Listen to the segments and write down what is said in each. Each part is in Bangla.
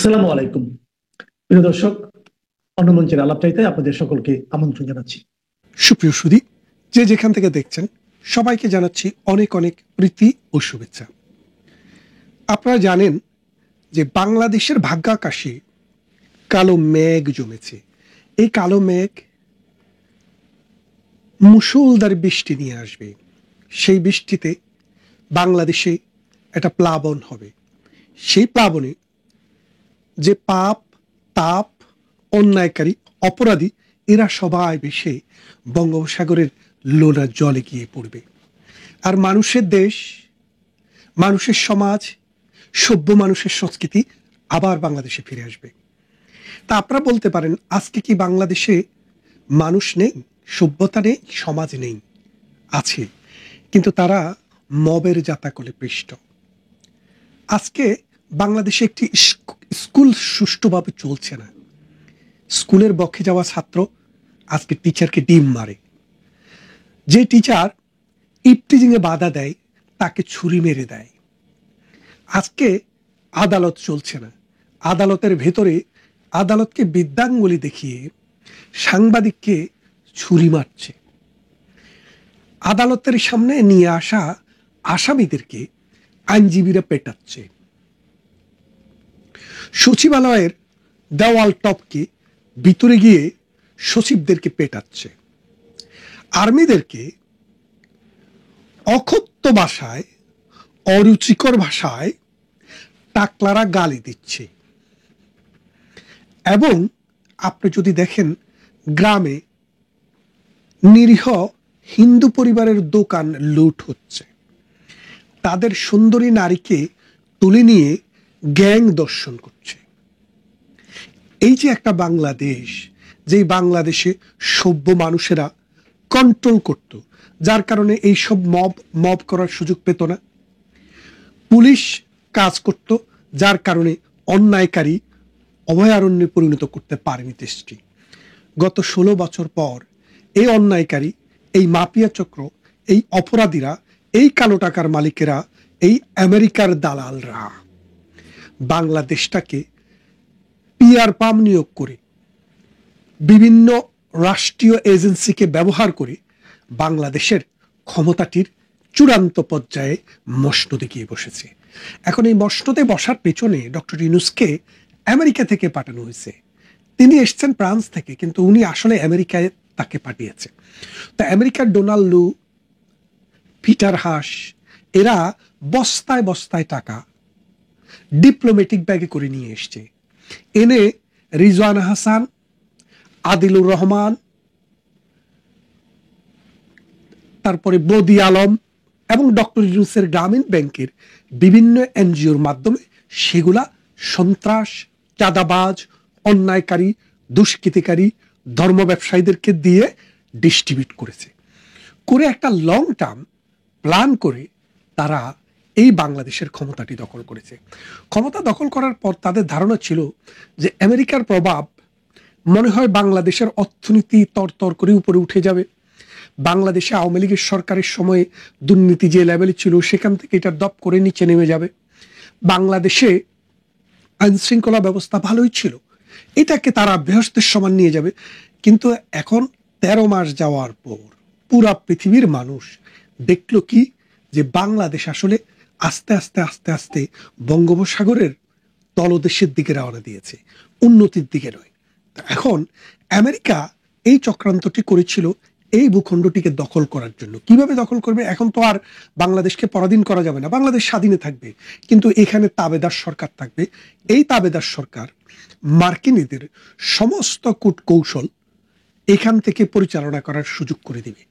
আসসালামু আলাইকুম প্রিয় দর্শক, অন্য মঞ্চের আলাপচাইতে আপনাদের সকলকে আমন্ত্রণ জানাচ্ছি। সুপ্রিয় সুধী, যে যেখান থেকে দেখছেন সবাইকে জানাচ্ছি অনেক অনেক প্রীতি ও শুভেচ্ছা। আপনারা জানেন যে বাংলাদেশের ভাগ্যাকাশে কালো মেঘ জমেছে। এই কালো মেঘ মুষলধারে বৃষ্টি নিয়ে আসবে। সেই বৃষ্টিতে বাংলাদেশে একটা প্লাবন হবে। সেই প্লাবনে যে পাপ, তাপ, অন্যায়কারী, অপরাধী এরা সবাই ভেসে বঙ্গোপসাগরের লোনা জলে গিয়ে পড়বে। আর মানুষের দেশ, মানুষের সমাজ, সভ্য মানুষের সংস্কৃতি আবার বাংলাদেশে ফিরে আসবে। তা আপনারা বলতে পারেন, আজকে কি বাংলাদেশে মানুষ নেই, সভ্যতা নেই, সমাজ নেই? আছে, কিন্তু তারা মবের জাতাকলে পৃষ্ঠ। আজকে বাংলাদেশে একটি স্কুল সুষ্ঠুভাবে চলছে না। স্কুলের বক্ষে যাওয়া ছাত্র আজকে টিচারকে ডিম মারে। যে টিচার ইপটিজিংয়ে বাধা দেয় তাকে ছুরি মেরে দেয়। আজকে আদালত চলছে না। আদালতের ভেতরে আদালতকে বিদ্যাঙ্গুলি দেখিয়ে সাংবাদিককে ছুরি মারছে। আদালতের সামনে নিয়ে আসা আসামিদেরকে আইনজীবীরা পেটাচ্ছে। সচিবালয়ের দেওয়াল টপকে ভিতরে গিয়ে সচিবদেরকে পেটাচ্ছে। আর্মিদেরকে অকথ্য ভাষায়, অরুচিকর ভাষায় টাকলারা গালি দিচ্ছে। এবং আপনি যদি দেখেন, গ্রামে নিরীহ হিন্দু পরিবারের দোকান লুট হচ্ছে। তাদের সুন্দরী নারীকে তুলে নিয়ে গ্যাং দর্শন করছে। এই যে একটা বাংলাদেশ, যেই বাংলাদেশে সভ্য মানুষেরা কন্ট্রোল করত, যার কারণে এই সব মব করার সুযোগ পেত না। পুলিশ কাজ করত, যার কারণে অন্যায়কারী অভয়ারণ্যে পরিণত করতে পারেনি দেশটি। গত 16 বছর পর এই অন্যায়কারী, এই মাফিয়া চক্র, এই অপরাধীরা, এই কালো টাকার মালিকেরা, এই আমেরিকার দালালরা বাংলাদেশটাকে পিআর পাম নিয়োগ করে, বিভিন্ন রাষ্ট্রীয় এজেন্সিকে ব্যবহার করে বাংলাদেশের ক্ষমতাটির চূড়ান্ত পর্যায়ে মসনদে গিয়ে বসেছে। এখন এই মসনদে বসার পেছনে ডক্টর ইউনূসকে আমেরিকা থেকে পাঠানো হয়েছে। তিনি এসছেন ফ্রান্স থেকে, কিন্তু উনি আসলে আমেরিকায় তাকে পাঠিয়েছে। তো আমেরিকার ডোনাল্ড লু, পিটার হাস, এরা বস্তায় বস্তায় টাকা ডিপ্লোম্যাটিক ব্যাগে করে নিয়ে এসছে। এনে রিজওয়ান হাসান, আদিলুর রহমান, তারপরে বদি আলম এবং ডক্টর ইউনূসের গ্রামীণ ব্যাংকের বিভিন্ন এনজিওর মাধ্যমে সেগুলা সন্ত্রাস, চাঁদাবাজ, অন্যায়কারী, দুষ্কৃতিকারী, ধর্ম ব্যবসায়ীদেরকে দিয়ে ডিস্ট্রিবিউট করেছে। করে একটা লং টার্ম প্ল্যান করে তারা এই বাংলাদেশের ক্ষমতাটি দখল করেছে। ক্ষমতা দখল করার পর তাদের ধারণা ছিল যে আমেরিকার প্রভাব মনে হয় বাংলাদেশের অর্থনীতি তরতর করে উপরে উঠে যাবে। বাংলাদেশে আওয়ামী লীগের সরকারের সময় দুর্নীতি যে লেভেলে ছিল সেখান থেকে এটা দপ করে নিচে নেমে যাবে। বাংলাদেশে আইন শৃঙ্খলা ব্যবস্থা ভালোই ছিল, এটাকে তারা বৃহস্পতির সমান নিয়ে যাবে। কিন্তু এখন 13 মাস যাওয়ার পর পুরা পৃথিবীর মানুষ দেখল কি, যে বাংলাদেশ আসলে আস্তে আস্তে আস্তে আস্তে বঙ্গোপসাগরের তলদেশের দিকে রওনা দিয়েছে, উন্নতির দিকে নয়। এখন আমেরিকা এই চক্রান্তটি করেছিল এই ভূখণ্ডটিকে দখল করার জন্য। কিভাবে দখল করবে? এখন তো আর বাংলাদেশকে পরাধীন করা যাবে না, বাংলাদেশ স্বাধীনে থাকবে, কিন্তু এখানে তাবেদার সরকার থাকবে। এই তাবেদার সরকার মার্কিনীদের সমস্ত কূট কৌশল এখান থেকে পরিচালনা করার সুযোগ করে দিবে।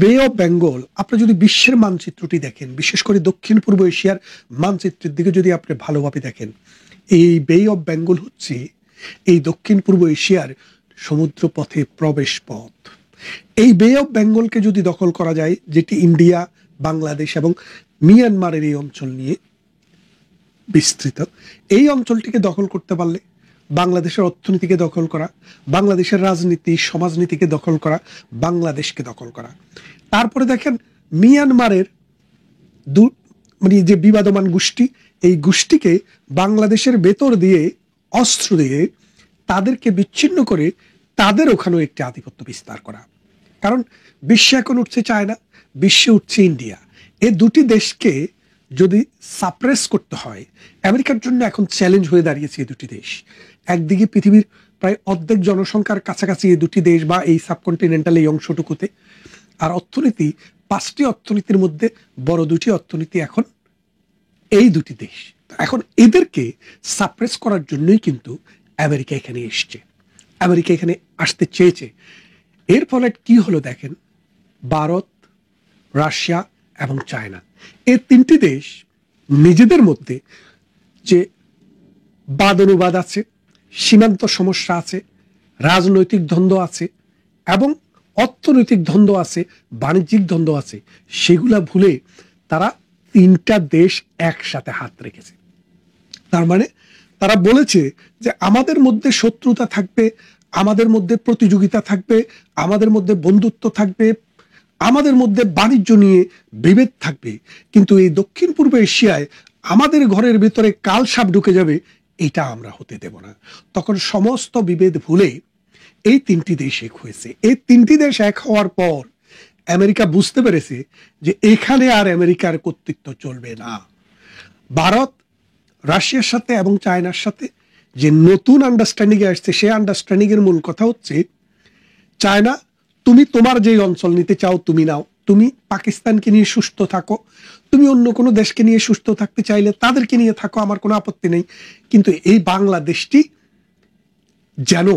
বে অফ বেঙ্গল, আপনি যদি বিশ্বের মানচিত্রটি দেখেন, বিশেষ করে দক্ষিণ পূর্ব এশিয়ার মানচিত্রের দিকে যদি আপনি ভালোভাবে দেখেন, এই বে অফ বেঙ্গল হচ্ছে এই দক্ষিণ পূর্ব এশিয়ার সমুদ্র পথে প্রবেশ পথ। এই বে অফ বেঙ্গলকে যদি দখল করা যায়, যেটি ইন্ডিয়া, বাংলাদেশ এবং মিয়ানমারের এই অঞ্চল নিয়ে বিস্তৃত, এই অঞ্চলটিকে দখল করতে পারলে বাংলাদেশের অর্থনীতিকে দখল করা, বাংলাদেশের রাজনীতি সমাজনীতিকে দখল করা, বাংলাদেশকে দখল করা। তারপরে দেখেন মিয়ানমারের মানে যে বিবাদমান গোষ্ঠী, এই গোষ্ঠীকে বাংলাদেশের ভেতর দিয়ে অস্ত্র দিয়ে তাদেরকে বিচ্ছিন্ন করে তাদের ওখানেও একটি আধিপত্য বিস্তার করা। কারণ বিশ্বে এখন উঠছে চায়না, বিশ্বে উঠছে ইন্ডিয়া। এই দুটি দেশকে যদি সাপ্রেস করতে হয়, আমেরিকার জন্য এখন চ্যালেঞ্জ হয়ে দাঁড়িয়েছে এই দুটি দেশ। একদিকে পৃথিবীর প্রায় অর্ধেক জনসংখ্যার কাছাকাছি এই দুটি দেশ বা এই সাবকন্টিনেন্টাল এই অংশটুকুতে, আর অর্থনীতি 5টি অর্থনীতির মধ্যে বড় দুটি অর্থনীতি এখন এই দুটি দেশ। এখন এদেরকে সাপ্রেস করার জন্যই কিন্তু আমেরিকা এখানে এসছে, আমেরিকা এখানে আসতে চেয়েছে। এর ফলে কি হলো দেখেন, ভারত, রাশিয়া এবং চায়না, এই তিনটি দেশ নিজেদের মধ্যে যে বাদ অনুবাদ আছে, সীমান্ত সমস্যা আছে, রাজনৈতিক দ্বন্দ্ব আছে এবং অর্থনৈতিক দ্বন্দ্ব আছে, বাণিজ্যিক দ্বন্দ্ব আছে, সেগুলা ভুলে তারা তিনটা দেশ একসাথে হাত রেখেছে। তার মানে তারা বলেছে যে আমাদের মধ্যে শত্রুতা থাকবে, আমাদের মধ্যে প্রতিযোগিতা থাকবে, আমাদের মধ্যে বন্ধুত্ব থাকবে, আমাদের মধ্যে বাণিজ্য নিয়ে বিভেদ থাকবে, কিন্তু এই দক্ষিণ পূর্ব এশিয়ায় আমাদের ঘরের ভিতরে কাল সাপ ঢুকে যাবে, এটা আমরা হতে দেব না। তখন সমস্ত বিভেদ ভুলে এই তিনটি দেশ এক হয়েছে। এই তিনটি দেশ এক হওয়ার পর আমেরিকা বুঝতে পেরেছে যে এখানে আর আমেরিকার কর্তৃত্ব চলবে না। ভারত রাশিয়ার সাথে এবং চায়নার সাথে যে নতুন আন্ডারস্ট্যান্ডিং এ আসছে, সেই আন্ডারস্ট্যান্ডিং এর মূল কথা হচ্ছে, চায়না তুমি তোমার যে অঞ্চল নিতে চাও তুমি নাও, তুমি পাকিস্তানকে নিয়ে সুস্থ থাকো, তুমি অন্য কোনো দেশকে নিয়ে সুস্থ থাকতে চাইলে তাদেরকে নিয়ে থাকো, আমার কোনো আপত্তি নেই, কিন্তু এই বাংলাদেশটি যেন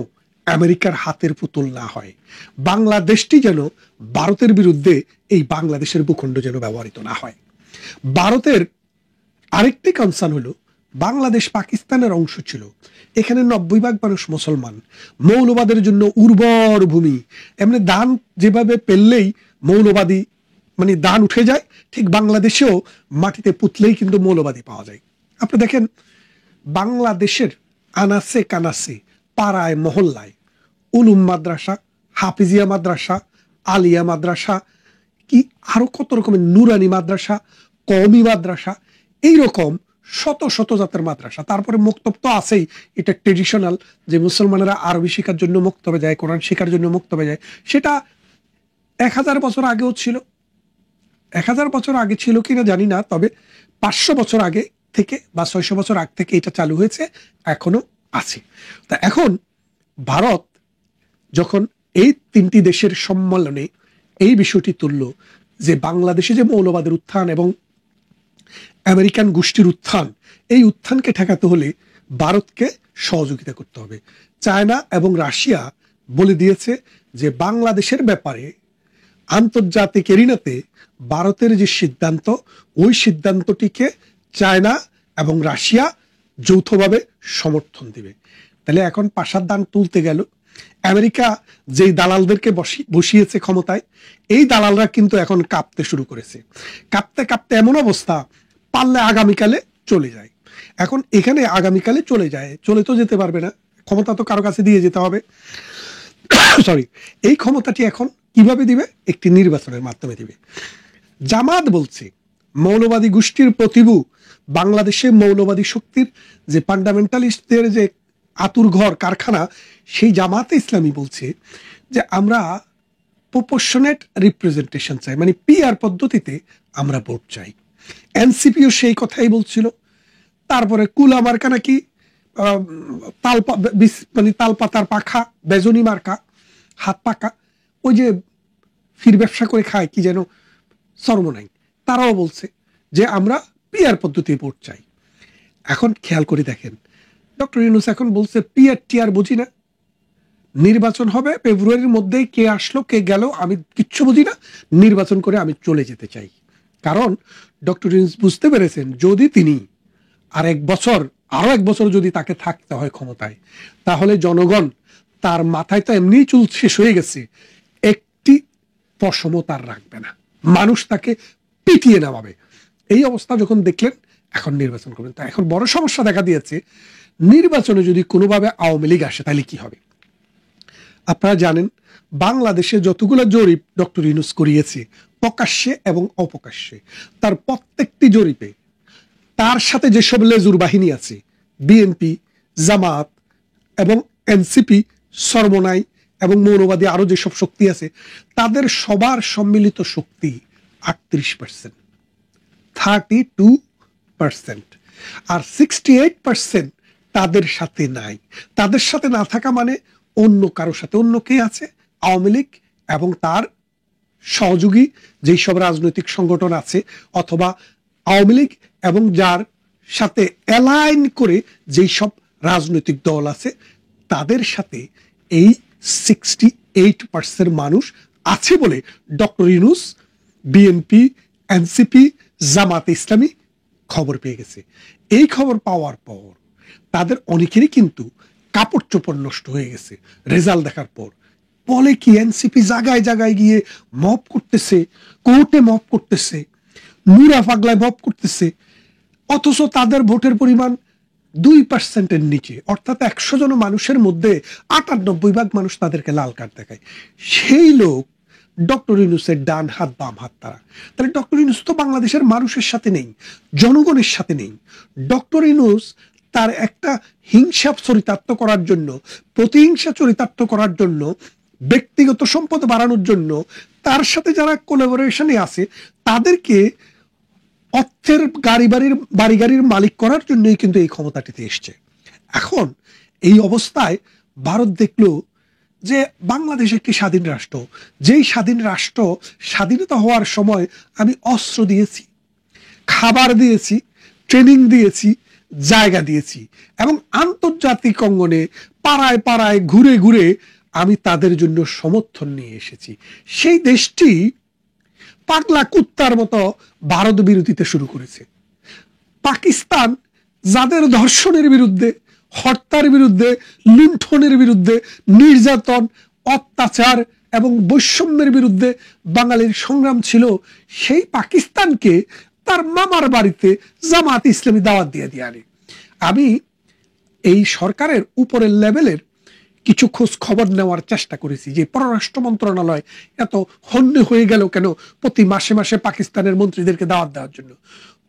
আমেরিকার হাতের পুতুল না হয়, বাংলাদেশটি যেন ভারতের বিরুদ্ধে এই বাংলাদেশের ভূখণ্ড যেন ব্যবহৃত না হয়। ভারতের আরেকটি কনসার্ন হলো, বাংলাদেশ পাকিস্তানের অংশ ছিল, এখানে 90% মানুষ মুসলমান, মৌলবাদের জন্য উর্বর ভূমি, এমনি ধান যেভাবে পেললেই মৌলবাদী মানে ধান উঠে যায়, ঠিক বাংলাদেশেও মাটিতে পুতলেই কিন্তু মৌলবাদী পাওয়া যায়। আপনি দেখেন বাংলাদেশের আনাসে কানাসে, পাড়ায় মহল্লায় উলুম মাদ্রাসা, হাফিজিয়া মাদ্রাসা, আলিয়া মাদ্রাসা, কি আরো কত রকমের নুরানি মাদ্রাসা, কওমি মাদ্রাসা, এইরকম শত শত জাতের মাদ্রাসা। তারপরে মক্তব তো আছেই, এটা ট্রেডিশনাল, যে মুসলমানেরা আরবি শেখার জন্য মক্তবে যায়, কোরআন শেখার জন্য মক্তবে যায়, সেটা 1000 বছর আগেও ছিল। 1000 বছর আগে ছিল কিনা জানি না, তবে 500 বছর আগে থেকে বা 600 বছর আগ থেকে এটা চালু হয়েছে, এখনো আছে। তা এখন ভারত যখন এই তিনটি দেশের সম্মেলনে এই বিষয়টি তুলল যে বাংলাদেশে যে মৌলবাদের উত্থান এবং আমেরিকান গোষ্ঠীর উত্থান, এই উত্থানকে ঠেকাতে হলে ভারতকে সহযোগিতা করতে হবে। চায়না এবং রাশিয়া বলে দিয়েছে যে বাংলাদেশের ব্যাপারে আন্তর্জাতিক এরিনাতে ভারতের যে সিদ্ধান্ত, ওই সিদ্ধান্তটিকে চায়না এবং রাশিয়া যৌথভাবে সমর্থন দিবে। তাহলে এখন পাশার দান তুলতে গেল, আমেরিকা যেই দালালদেরকে বসিয়েছে ক্ষমতায়, এই দালালরা কিন্তু এখন কাঁপতে শুরু করেছে। কাঁপতে কাঁপতে এমন অবস্থা, পারলে আগামীকালে চলে যায়। এখন এখানে আগামীকালে চলে যায়, চলে তো যেতে পারবে না, ক্ষমতা তো কারো কাছে দিয়ে যেতে হবে। সরি, এই ক্ষমতাটি এখন কিভাবে দিবে? একটি নির্বাচনের মাধ্যমে দিবে। জামাত বলছে মৌলবাদী গোষ্ঠীর প্রতিভু, বাংলাদেশে মৌলবাদী শক্তির যে ফান্ডামেন্টালিস্টদের যে আতুর ঘর কারখানা, সেই জামাতে ইসলামী বলছে যে আমরা প্রপোর্শনেট রিপ্রেজেন্টেশন চাই, মানে পিআর পদ্ধতিতে আমরা ভোট চাই। এনসিপিও সেই কথাই বলছিল। তারপরে কুলা মার্কা নাকি মানে তালপাতার পাখা, বেজনি মার্কা, হাত পাকা, ওই যে ফির ব্যবসা করে খায় কি যেন সর্বনাই, তারাও বলছে যে আমরা পিআর পদ্ধতি ভোট চাই। এখন খেয়াল করে দেখেন, ডক্টর ইউনূস এখন বলছে পিআর টিআর বুঝি না, নির্বাচন হবে ফেব্রুয়ারির মধ্যেই, কে আসলো কে গেল আমি কিচ্ছু বুঝি না, নির্বাচন করে আমি চলে যেতে চাই। কারণ ডক্টর ইউনূস বুঝতে পেরেছেন যদি তিনি আরো এক বছর যদি তাকে থাকতে হয় ক্ষমতায়, তাহলে জনগণ তার মাথায় তো এমনি চুল শেষ হয়ে গেছে, একটি পশমও তার রাখবে না, মানুষ তাকে পিটিয়ে নামাবে। এই অবস্থা যখন দেখলেন, এখন নির্বাচন করবেন। তা এখন বড় সমস্যা দেখা দিয়েছে, নির্বাচনে যদি কোনোভাবে আওয়ামী লীগ আসে তাহলে কি হবে? আপনারা জানেন বাংলাদেশে যতগুলো জরিপ ডক্টর ইউনূস করিয়েছে, প্রকাশ্যে এবং অপ্রকাশ্যে, তার প্রত্যেকটি জরিপে তার সাথে যেসব লেজুর বাহিনী আছে, বিএনপি, জামাত এবং এনসিপি, সরমনাই এবং মৌলবাদী আরো যেসব শক্তি আছে, তাদের সবার সম্মিলিত শক্তি 38%, 32%, আর 68% তাদের সাথে নাই। তাদের সাথে না থাকা মানে অন্য কারো সাথে। অন্য কে আছে? আওয়ামী লীগ এবং তার সহযোগী যেই সব রাজনৈতিক সংগঠন আছে, অথবা আওয়ামী লীগ এবং যার সাথে অ্যালাইন করে যেই সব রাজনৈতিক দল আছে, তাদের সাথে এই 68% মানুষ আছে বলে ডক্টর ইউনূস, বিএনপি, এনসিপি, জামাতে ইসলামী খবর পেয়ে গেছে। এই খবর পাওয়ার পর তাদের অনেকেরই কিন্তু কাপড় চোপড় নষ্ট হয়ে গেছে রেজাল্ট দেখার পর। বলে কি, এনসিপি জায়গায় জায়গায় গিয়ে মব করতেছে, কোর্টে মব করতেছে, নুরা পাগলায় মব করতেছে, অথচ তাদের ভোটের পরিমাণ 2%-এর নিচে। অর্থাৎ 100 জন মানুষের মধ্যে 98% মানুষ তাদেরকে লাল কার্ড দেখায়। সেই লোক ডক্টর ইউনূসের ডান হাত বাম হাত। তাহলে ডক্টর ইউনূস তো বাংলাদেশের মানুষের সাথে নেই, জনগণের সাথে নেই। ডক্টর ইউনূস তার একটা হিংসা চরিতার্থ করার জন্য, প্রতিহিংসা চরিতার্থ করার জন্য, ব্যক্তিগত সম্পদ বাড়ানোর জন্য তার সাথে যারা কোলাবোরেশনে আছে তাদেরকে অর্থের বাড়ি গাড়ির মালিক করার জন্যই কিন্তু এই ক্ষমতাটিতে এসছে। এখন এই অবস্থায় ভারত দেখলো যে বাংলাদেশ একটি স্বাধীন রাষ্ট্র, যেই স্বাধীন রাষ্ট্র স্বাধীনতা হওয়ার সময় আমি অস্ত্র দিয়েছি, খাবার দিয়েছি, ট্রেনিং দিয়েছি, জায়গা দিয়েছি, এবং আন্তর্জাতিক অঙ্গনে পাড়ায় পাড়ায় ঘুরে ঘুরে আমি তাদের জন্য সমর্থন নিয়ে এসেছি। সেই দেশটি পাগলা কুত্তার মতো ভারত বিরোধিতা শুরু করেছে। পাকিস্তান যাদের ধর্ষণের বিরুদ্ধে, হত্যার বিরুদ্ধে, লুণ্ঠনের বিরুদ্ধে, নির্যাতন, অত্যাচার এবং বৈষম্যের বিরুদ্ধে বাঙালির সংগ্রাম ছিল, সেই পাকিস্তানকে তার মামার বাড়িতে জামাত ইসলামী দাওয়াত দিয়ে আনে। আমি এই সরকারের উপরের লেভেলের কিছু খোঁজ খবর নেওয়ার চেষ্টা করেছি যে পররাষ্ট্র মন্ত্রণালয় এত হন্যে হয়ে গেল কেন প্রতি মাসে মাসে পাকিস্তানের মন্ত্রীদেরকে দাওয়াত দেওয়ার জন্য।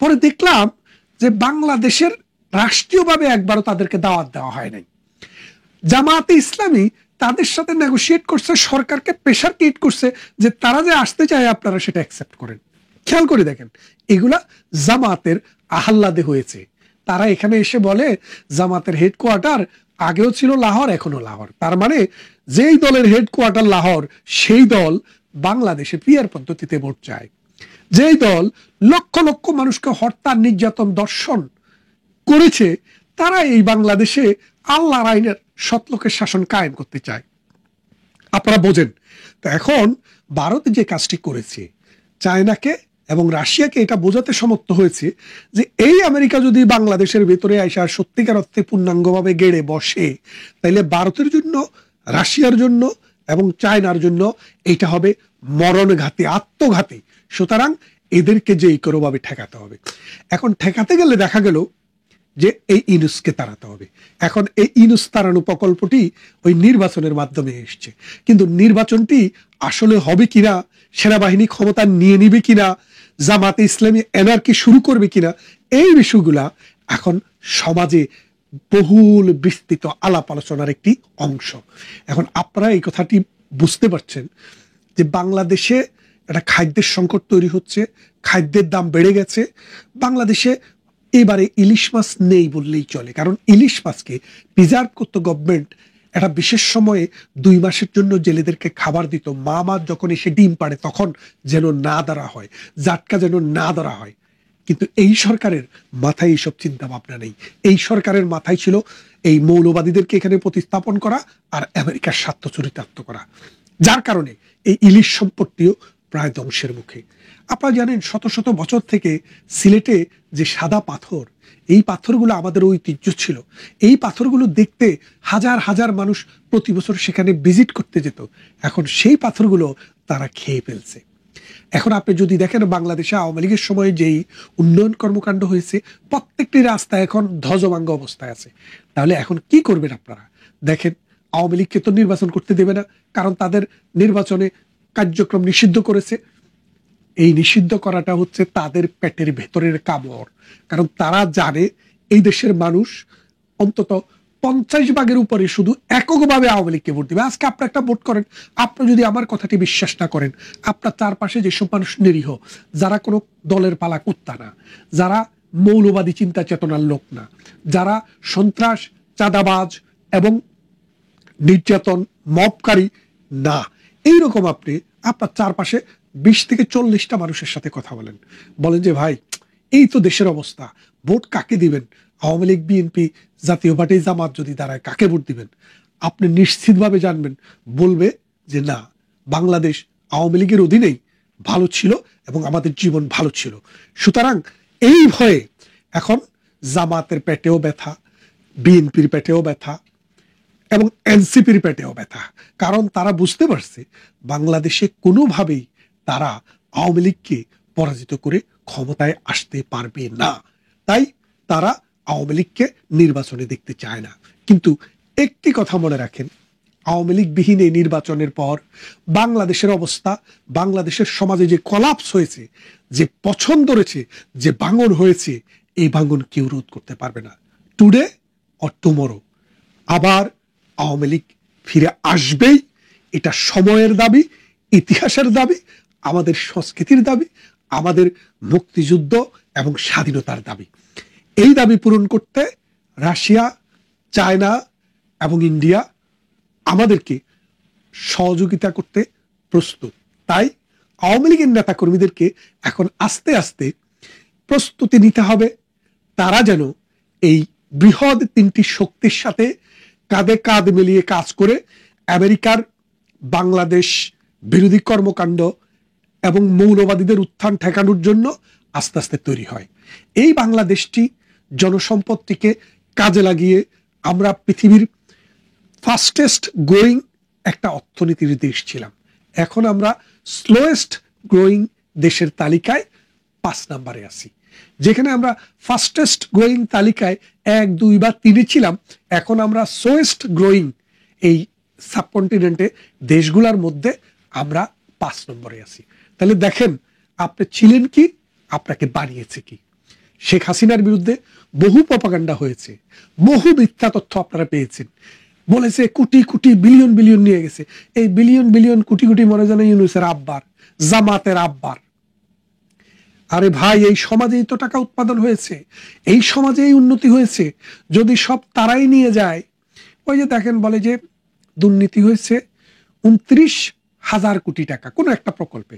পরে দেখলাম যে বাংলাদেশের রাষ্ট্রীয়ভাবে একবারও তাদেরকে দাওয়াত দেওয়া হয় নাই। জামাতে ইসলামী তাদের সাথে নেগোশিয়েট করছে, সরকারকে প্রেশার ক্রিয়েট করছে যে তারা যে আসতে চায় আপনারা সেটা অ্যাকসেপ্ট করেন। খেয়াল করে দেখেন, এগুলা জামাতের আহ্লাদে হয়েছে। তারা এখানে এসে বলে জামাতের হেডকোয়ার্টার আগেও ছিল লাহোর, এখনো লাহোর। তার মানে যেই দলের হেডকোয়ার্টার লাহোর, সেই দল বাংলাদেশে পিয়ার পদ্ধতিতে ভোট চায়। যেই দল লক্ষ লক্ষ মানুষকে হত্যা, নির্যাতন, দর্শন করেছে, তারা এই বাংলাদেশে আল্লাহর আইনের সৎলোকের শাসন কায়েম করতে চায়। আপনারা বোঝেন। তো এখন ভারত যে কাজটি করেছে, চায়নাকে এবং রাশিয়াকে এটা বোঝাতে সমর্থ হয়েছে যে এই আমেরিকা যদি বাংলাদেশের ভেতরে আইসা সত্যিকার অর্থে পূর্ণাঙ্গভাবে গেড়ে বসে, তাইলে ভারতের জন্য, রাশিয়ার জন্য এবং চায়নার জন্য এটা হবে মরণঘাতী, আত্মঘাতী। সুতরাং এদেরকে যে কোনোভাবে ঠেকাতে হবে। এখন ঠেকাতে গেলে দেখা গেল যে এই ইউনূসকে তাড়াতে হবে। এখন এই ইউনূস তাড়ানো প্রকল্পটি ওই নির্বাচনের মাধ্যমে এসছে, কিন্তু নির্বাচনটি আসলে হবে কিনা, সেনাবাহিনী ক্ষমতা নিয়ে নিবে কিনা, জামাতে ইসলামী এনার্কি শুরু করবে কিনা, এই বিষয়গুলা এখন সমাজে বহুল বিস্তৃত আলাপ আলোচনার একটি অংশ। এখন আপনারা এই কথাটি বুঝতে পারছেন যে বাংলাদেশে একটা খাদ্যের সংকট তৈরি হচ্ছে, খাদ্যের দাম বেড়ে গেছে। বাংলাদেশে এবারে ইলিশ মাছ নেই বললেই চলে, কারণ ইলিশ মাছকে প্রিজার্ভ করতো গভর্নমেন্ট। একটা বিশেষ সময়ে 2 মাসের জন্য জেলেদেরকে খাবার দিত। মা মাছ যখন এসে ডিম পাড়ে তখন যেন না ধরা হয়, জাটকা যেন না ধরা হয়। কিন্তু এই সরকারের মাথায় এইসব চিন্তা ভাবনা নেই। এই সরকারের মাথায় ছিল এই মৌলবাদীদেরকে এখানে প্রতিস্থাপন করা আর আমেরিকার স্বার্থ চরিতার্থ করা, যার কারণে এই ইলিশ সম্পত্তিও প্রায় ধ্বংসের মুখে। আপনারা জানেন শত শত বছর থেকে সিলেটে যে সাদা পাথর, এই পাথরগুলো আমাদের ঐতিহ্য ছিল। এই পাথরগুলো দেখতে হাজার হাজার মানুষ প্রতি বছর সেখানে ভিজিট করতে যেত। এখন সেই পাথরগুলো তারা খেয়ে ফেলছে। এখন আপনি যদি দেখেন বাংলাদেশে আওয়ামী লীগের সময় যেই উন্নয়ন কর্মকাণ্ড হয়েছে, প্রত্যেকটি রাস্তা এখন ধ্বজভঙ্গ অবস্থায় আছে। তাহলে এখন কি করবেন আপনারা? দেখেন, আওয়ামী লীগকে তো নির্বাচন করতে দেবে না, কারণ তাদের নির্বাচনে কার্যক্রম নিষিদ্ধ করেছে। এই নিষিদ্ধ করাটা হচ্ছে তাদের পেটের ভেতরের কামড়, কারণ তারা জানে এই দেশের মানুষ অন্তত 50% উপরে শুধু এককভাবে আওয়ামী লীগকে ভোট দিবে। আজকে আপনি একটা ভোট করেন, আপনি যদি আমার কথাটি বিশ্বাস না করেন, আপনার চারপাশে যেসব মানুষ নিরীহ, যারা কোনো দলের পালা কুত্তা না, যারা মৌলবাদী চিন্তা চেতনার লোক না, যারা সন্ত্রাস, চাঁদাবাজ এবং নির্যাতন মবকারী না, এইরকম আপনি আপনার চারপাশে 20 থেকে 40টা মানুষের সাথে কথা বলেন, বলেন যে ভাই এই তো দেশের অবস্থা, ভোট কাকে দিবেন, আওয়ামী লীগ, বিএনপি, জাতীয় পার্টি, জামাত যদি দাঁড়ায় কাকে ভোট দিবেন, আপনি নিশ্চিতভাবে জানবেন বলবে যে না, বাংলাদেশ আওয়ামী লীগের অধীনেই ভালো ছিল এবং আমাদের জীবন ভালো ছিল। সুতরাং এই ভয়ে এখন জামাতের পেটেও ব্যথা, বিএনপির পেটেও ব্যথা এবং এনসিপির পেটেও ব্যথা, কারণ তারা বুঝতে পারছে বাংলাদেশে কোনোভাবেই তারা আওয়ামী লীগকে পরাজিত করে ক্ষমতায় আসতে পারবে না। তাই তারা আওয়ামী লীগকে নির্বাচনে দেখতে চায় না। কিন্তু একটি কথা মনে রাখেন, আওয়ামী লীগ বিহীন এই নির্বাচনের পর বাংলাদেশের অবস্থা, বাংলাদেশের সমাজে যে কলাপস হয়েছে, যে পছন্দ রয়েছে, যে ভাঙন হয়েছে, এই ভাঙন কেউ রোধ করতে পারবে না। টুডে অর টুমরো আবার আওয়ামী লীগ ফিরে আসবেই, এটা সময়ের দাবি, ইতিহাসের দাবি, আমাদের সংস্কৃতির দাবি, আমাদের মুক্তিযুদ্ধ এবং স্বাধীনতার দাবি। এই দাবি পূরণ করতে রাশিয়া, চায়না এবং ইন্ডিয়া আমাদেরকে সহযোগিতা করতে প্রস্তুত। তাই আওয়ামী লীগের নেতা কর্মীদেরকে এখন আস্তে আস্তে প্রস্তুতি নিতে হবে, তারা যেন এই বৃহৎ 3টি শক্তির সাথে কাঁধে কাঁধ মিলিয়ে কাজ করে আমেরিকার বাংলাদেশ বিরোধী কর্মকাণ্ড এবং মৌলবাদীদের উত্থান ঠেকানোর জন্য আস্তে আস্তে তৈরি হয়। এই বাংলাদেশটি জনসম্পদটিকে কাজে লাগিয়ে আমরা পৃথিবীর ফাস্টেস্ট গ্রোয়িং একটা অর্থনীতির দেশ ছিলাম, এখন আমরা স্লোয়েস্ট গ্রোয়িং দেশের তালিকায় 5 নম্বরে আছি। যেখানে আমরা ফাস্টেস্ট গ্রোয়িং তালিকায় 1, 2 বা 3 ছিলাম, এখন আমরা স্লোয়েস্ট গ্রোয়িং এই সাবকন্টিনেন্টে দেশগুলোর মধ্যে আমরা 5 নম্বরে আছি। তাহলে দেখেন আপনি ছিলেন কি, আপনাকে বানিয়েছে কি। শেখ হাসিনার বিরুদ্ধে বহু প্রপাগান্ডা হয়েছে, বহু মিথ্যা তথ্য আপনারা পেয়েছেন, বলেছে কোটি কোটি বিলিয়ন বিলিয়ন নিয়ে গেছে। এই বিলিয়ন বিলিয়ন কোটি কোটি মনে জানে ইউনূসের আব্বার, জামাতের আব্বার। আরে ভাই, এই সমাজেই তো টাকা উৎপাদন হয়েছে, এই সমাজেই উন্নতি হয়েছে। যদি সব তারাই নিয়ে যায়, ওই যে দেখেন বলে যে দুর্নীতি হয়েছে 29,000 কোটি টাকা কোন একটা প্রকল্পে,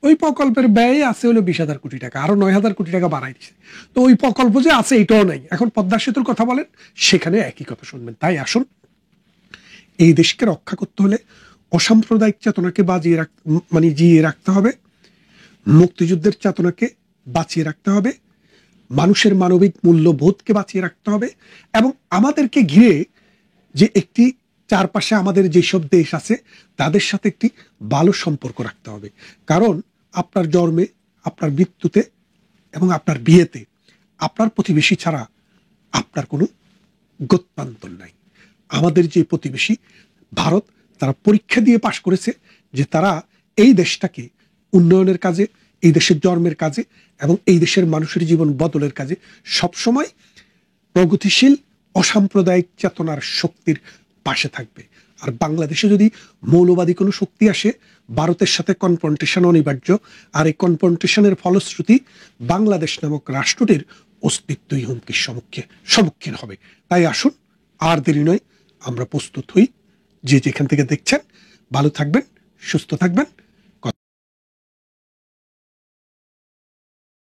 ওই প্রকল্পের ব্যয় আছে হলো 20,000 কোটি টাকা, আরো 9,000 কোটি টাকা বাড়াই দিচ্ছে। তো ওই প্রকল্প যে আছে এটাও নাই। এখন পদ্মা সেতুর কথা বলেন, সেখানে একই কথা শুনবেন। তাই আসুন, এই দেশকে রক্ষা করতে হলে অসাম্প্রদায়িক চেতনাকে জিয়ে রাখতে হবে, মুক্তিযুদ্ধের চেতনাকে বাঁচিয়ে রাখতে হবে, মানুষের মানবিক মূল্যবোধকে বাঁচিয়ে রাখতে হবে, এবং আমাদেরকে ঘিরে যে একটি চারপাশে আমাদের যেসব দেশ আছে তাদের সাথে একটি ভালো সম্পর্ক রাখতে হবে। কারণ আপনার জন্মে, আপনার মৃত্যুতে এবং আপনার বিয়েতে আপনার প্রতিবেশী ছাড়া আপনার কোনো গত্যন্তর নাই। আমাদের যে প্রতিবেশী ভারত, তারা পরীক্ষা দিয়ে পাশ করেছে যে তারা এই দেশটাকে উন্নয়নের কাজে, এই দেশের জন্মের কাজে এবং এই দেশের মানুষের জীবন বদলের কাজে সবসময় প্রগতিশীল অসাম্প্রদায়িক চেতনার শক্তির পাশে থাকবে। আর বাংলাদেশে যদি মৌলবাদী কোনো শক্তি আসে, ভারতের সাথে কনফ্রন্টেশন অনিবার্য, আর এই কনফ্রন্টেশনের ফলশ্রুতি বাংলাদেশ নামক রাষ্ট্রটির অস্তিত্বই হুমকির সম্মুখীন হবে। তাই আসুন, আর দেরি নয়, আমরা প্রস্তুত হই। যে যেখান থেকে দেখছেন ভালো থাকবেন, সুস্থ থাকবেন।